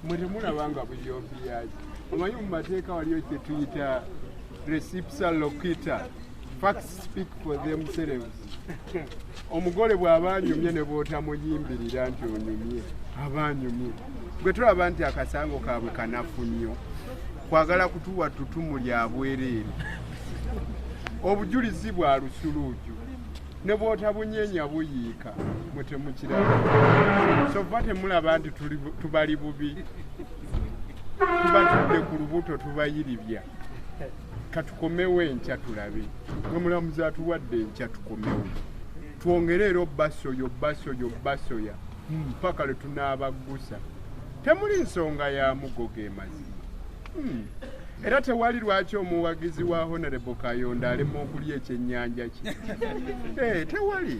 Mulabanga buyombi yaki. Omanyi mu mateeka waliyo kye tuyita reciprocal loquitur. Facts speak for themselves. Omugole bw'abanyumye ne bootamuyimbirira nti onyumye abanyumye. Gwe tulaba nti akasango kaabwe kanafu nnyo. Kwagala kutuwa ttutumu lya bwereere. Obujulizi bwa lusuluuju. Ne bw'otabunyeenya buyiika mwe temukiraba. So ffe temulaba nti tubali bubi. Tubatudde ku lubuto tubayiribya. Katukomewo enkya tulabe. Mwe mulamuzi atuwadde enkya tukomewo. Twongere era basoya mpaka lwe tunaabaggusa. Temuli nsonga ya mugo ge mazima. Era tewali lwaki omuwagizi wa Honorable Kayonda alema okulya ekyennyanja kye. Tewali.